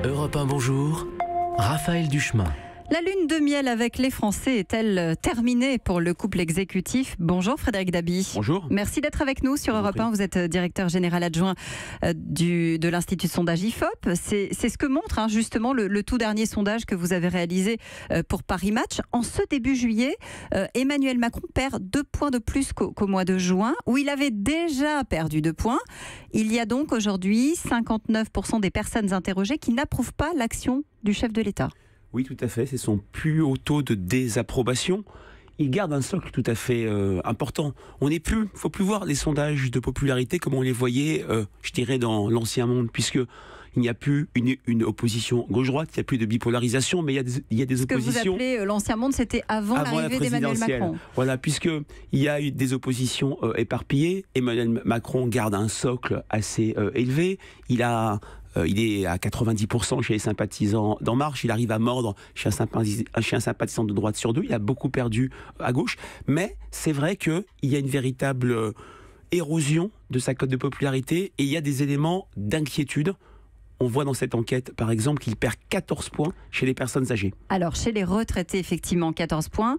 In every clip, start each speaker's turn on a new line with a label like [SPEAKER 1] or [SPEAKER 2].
[SPEAKER 1] Europe 1, bonjour. Raphaël Duchemin.
[SPEAKER 2] La lune de miel avec les Français est-elle terminée pour le couple exécutif? Bonjour Frédéric Dabi.
[SPEAKER 3] Bonjour.
[SPEAKER 2] Merci d'être avec nous sur Europe 1. Vous êtes directeur général adjoint de l'Institut de sondage IFOP. C'est ce que montre justement le tout dernier sondage que vous avez réalisé pour Paris Match. En ce début juillet, Emmanuel Macron perd 2 points de plus qu'au mois de juin, où il avait déjà perdu 2 points. Il y a donc aujourd'hui 59% des personnes interrogées qui n'approuvent pas l'action du chef de l'État.
[SPEAKER 3] Oui, tout à fait. C'est son plus haut taux de désapprobation. Il garde un socle tout à fait important. Faut plus voir les sondages de popularité comme on les voyait, je dirais, dans l'ancien monde, puisque il n'y a plus une opposition gauche-droite, il n'y a plus de bipolarisation, mais il y a des oppositions.
[SPEAKER 2] Ce que vous appelez l'ancien monde, c'était avant l'arrivée d'Emmanuel Macron.
[SPEAKER 3] Voilà, puisque il y a eu des oppositions éparpillées. Emmanuel Macron garde un socle assez élevé. Il est à 90% chez les sympathisants d'En Marche. Il arrive à mordre chez un sympathisant de droite sur 2. Il a beaucoup perdu à gauche. Mais c'est vrai qu'il y a une véritable érosion de sa cote de popularité et il y a des éléments d'inquiétude. On voit dans cette enquête, par exemple, qu'il perd 14 points chez les personnes âgées. Alors,
[SPEAKER 2] chez les retraités, effectivement, 14 points.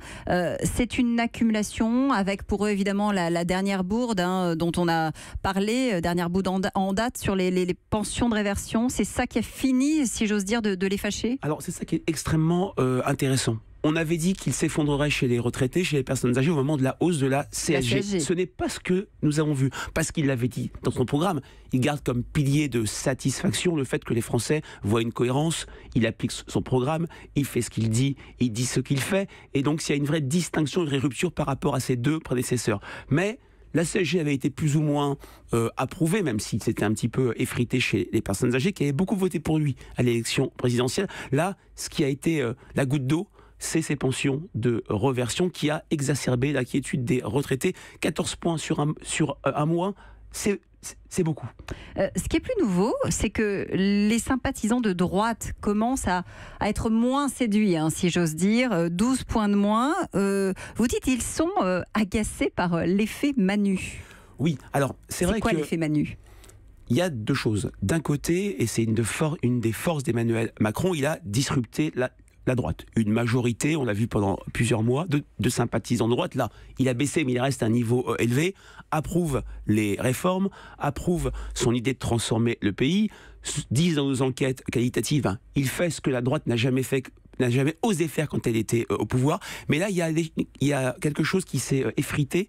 [SPEAKER 2] C'est une accumulation avec, pour eux, évidemment, la dernière bourde dont on a parlé, dernière bourde en date sur les pensions de réversion. C'est ça qui a fini, si j'ose dire, de les fâcher?
[SPEAKER 3] Alors, c'est ça qui est extrêmement intéressant. On avait dit qu'il s'effondrerait chez les retraités, chez les personnes âgées au moment de la hausse de la CSG. Ce n'est pas ce que nous avons vu, parce qu'il l'avait dit dans son programme. Il garde comme pilier de satisfaction le fait que les Français voient une cohérence, il applique son programme, il fait ce qu'il dit ce qu'il fait, et donc il y a une vraie distinction, une vraie rupture par rapport à ses 2 prédécesseurs. Mais la CSG avait été plus ou moins approuvée, même si c'était un petit peu effrité chez les personnes âgées, qui avaient beaucoup voté pour lui à l'élection présidentielle. Là, ce qui a été la goutte d'eau, c'est ces pensions de reversion qui a exacerbé l'inquiétude des retraités. 14 points sur un mois, c'est beaucoup.
[SPEAKER 2] Ce qui est plus nouveau, c'est que les sympathisants de droite commencent à être moins séduits, si j'ose dire. 12 points de moins. Vous dites qu'ils sont agacés par l'effet Manu.
[SPEAKER 3] Oui, alors c'est vrai que...
[SPEAKER 2] C'est quoi l'effet Manu ?
[SPEAKER 3] Il y a 2 choses. D'un côté, et c'est une des forces d'Emmanuel Macron, il a disrupté la droite. Une majorité, on l'a vu pendant plusieurs mois, de sympathisants de droite. Là, il a baissé, mais il reste à un niveau élevé, approuve les réformes, approuve son idée de transformer le pays, disent dans nos enquêtes qualitatives, il fait ce que la droite n'a jamais osé faire quand elle était au pouvoir. Mais là, il y a quelque chose qui s'est effrité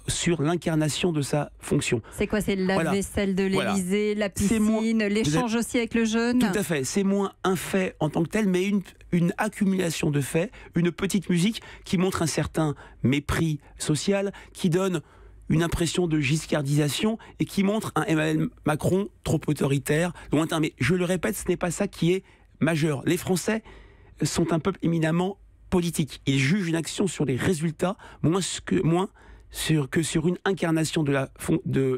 [SPEAKER 3] sur l'incarnation de sa fonction.
[SPEAKER 2] C'est quoi? C'est la vaisselle de l'Élysée, la piscine, l'échange aussi avec le jeune?
[SPEAKER 3] Tout à fait. C'est moins un fait en tant que tel, mais une accumulation de faits, une petite musique qui montre un certain mépris social, qui donne une impression de giscardisation et qui montre un Emmanuel Macron trop autoritaire, lointain. Mais je le répète, ce n'est pas ça qui est majeur. Les Français sont un peuple éminemment politique. Ils jugent une action sur les résultats, moins que sur une incarnation de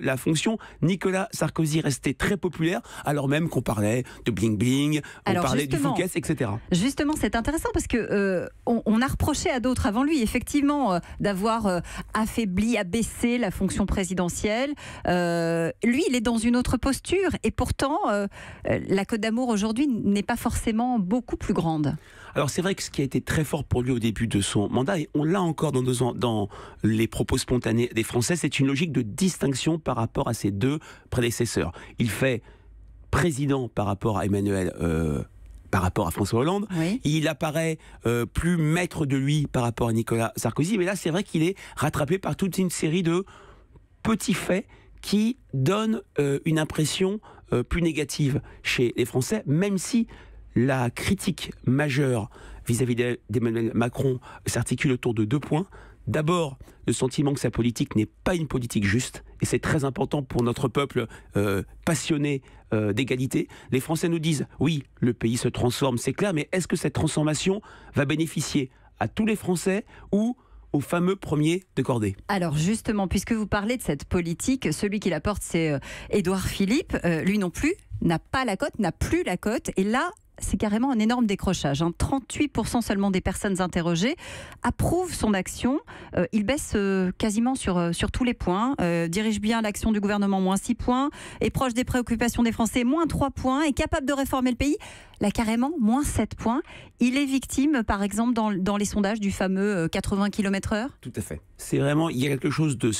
[SPEAKER 3] la fonction. Nicolas Sarkozy restait très populaire, alors même qu'on parlait de bling-bling, on parlait du Fouquet, etc.
[SPEAKER 2] Justement, c'est intéressant parce que on a reproché à d'autres avant lui, effectivement, d'avoir affaibli, abaissé la fonction présidentielle. Lui, il est dans une autre posture, et pourtant, la cote d'amour aujourd'hui n'est pas forcément beaucoup plus grande.
[SPEAKER 3] Alors c'est vrai que ce qui a été très fort pour lui au début de son mandat, et on l'a encore dans les propos spontanés des Français, c'est une logique de distinction par rapport à ses 2 prédécesseurs. Il fait président par rapport à par rapport à François Hollande.
[SPEAKER 2] Oui.
[SPEAKER 3] Il apparaît plus maître de lui par rapport à Nicolas Sarkozy, mais là c'est vrai qu'il est rattrapé par toute une série de petits faits qui donnent une impression plus négative chez les Français, même si la critique majeure vis-à-vis d'Emmanuel Macron s'articule autour de 2 points. D'abord, le sentiment que sa politique n'est pas une politique juste, et c'est très important pour notre peuple passionné d'égalité. Les Français nous disent, oui, le pays se transforme, c'est clair, mais est-ce que cette transformation va bénéficier à tous les Français ou au fameux premier de cordée?
[SPEAKER 2] Alors justement, puisque vous parlez de cette politique, celui qui la porte, c'est Édouard Philippe. Lui non plus n'a pas la cote, n'a plus la cote. Et là, c'est carrément un énorme décrochage. 38% seulement des personnes interrogées approuvent son action. Il baisse quasiment sur tous les points. Dirige bien l'action du gouvernement, moins 6 points. Est proche des préoccupations des Français, moins 3 points. Est capable de réformer le pays, là carrément, moins 7 points. Il est victime, par exemple, dans les sondages du fameux 80 km/h.
[SPEAKER 3] Tout à fait. C'est vraiment, il y a quelque chose de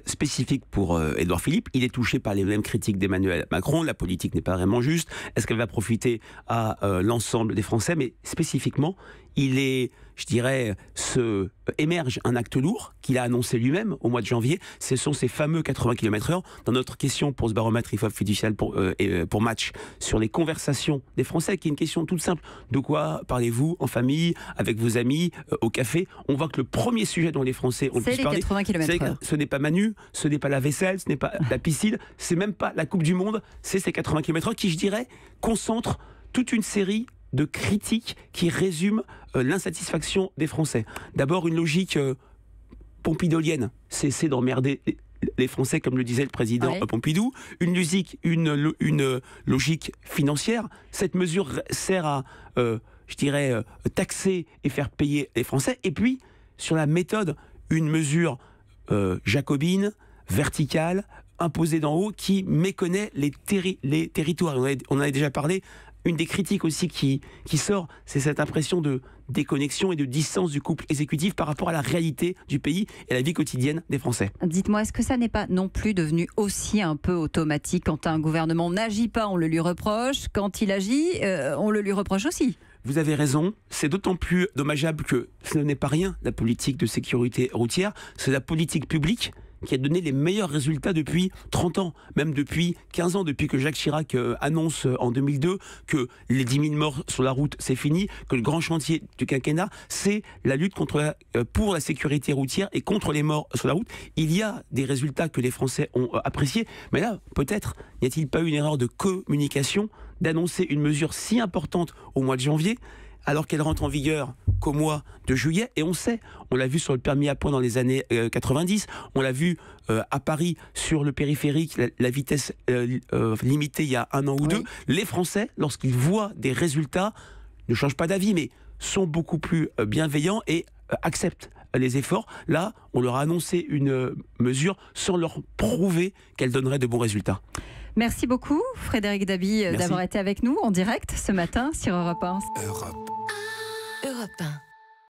[SPEAKER 3] spécifique pour Édouard Philippe. Il est touché par les mêmes critiques d'Emmanuel Macron. La politique n'est pas vraiment juste. Est-ce qu'elle va profiter à l'ensemble des Français? Mais spécifiquement, il est, je dirais, émerge un acte lourd qu'il a annoncé lui-même au mois de janvier. Ce sont ces fameux 80 km/h. Dans notre question pour ce baromètre IFOP fiducial pour Match sur les conversations des Français, qui est une question toute simple. De quoi parlez-vous en famille, avec vos amis, au café? On voit que le premier sujet dont les Français ont le plus parlé,
[SPEAKER 2] 80 km/h.
[SPEAKER 3] Ce n'est pas Manu, ce n'est pas la vaisselle, ce n'est pas la piscine, c'est même pas la Coupe du Monde, c'est ces 80 km/h qui, je dirais, concentrent toute une série de critiques qui résument l'insatisfaction des Français. D'abord, une logique pompidolienne, cesser d'emmerder les Français, comme le disait le président Pompidou. Une logique financière. Cette mesure sert à, je dirais, taxer et faire payer les Français. Et puis, sur la méthode, une mesure jacobine, verticale, imposée d'en haut, qui méconnaît les territoires. On en a déjà parlé. Une des critiques aussi qui sort, c'est cette impression de déconnexion et de distance du couple exécutif par rapport à la réalité du pays et à la vie quotidienne des Français.
[SPEAKER 2] Dites-moi, est-ce que ça n'est pas non plus devenu aussi un peu automatique? Quand un gouvernement n'agit pas, on le lui reproche. Quand il agit, on le lui reproche aussi.
[SPEAKER 3] Vous avez raison, c'est d'autant plus dommageable que ce n'est pas rien, la politique de sécurité routière, c'est la politique publique qui a donné les meilleurs résultats depuis 30 ans, même depuis 15 ans, depuis que Jacques Chirac annonce en 2002 que les 10 000 morts sur la route, c'est fini, que le grand chantier du quinquennat, c'est la lutte pour la sécurité routière et contre les morts sur la route. Il y a des résultats que les Français ont appréciés, mais là, peut-être, n'y a-t-il pas eu une erreur de communication d'annoncer une mesure si importante au mois de janvier, alors qu'elle rentre en vigueur qu'au mois de juillet, et on sait, on l'a vu sur le permis à points dans les années 90, on l'a vu à Paris sur le périphérique, la vitesse limitée il y a 1 an ou deux. Les Français, lorsqu'ils voient des résultats, ne changent pas d'avis, mais sont beaucoup plus bienveillants et acceptent les efforts. Là, on leur a annoncé une mesure sans leur prouver qu'elle donnerait de bons résultats.
[SPEAKER 2] Merci beaucoup, Frédéric Dabi, d'avoir été avec nous en direct ce matin sur Europe 1.
[SPEAKER 4] Europe 1.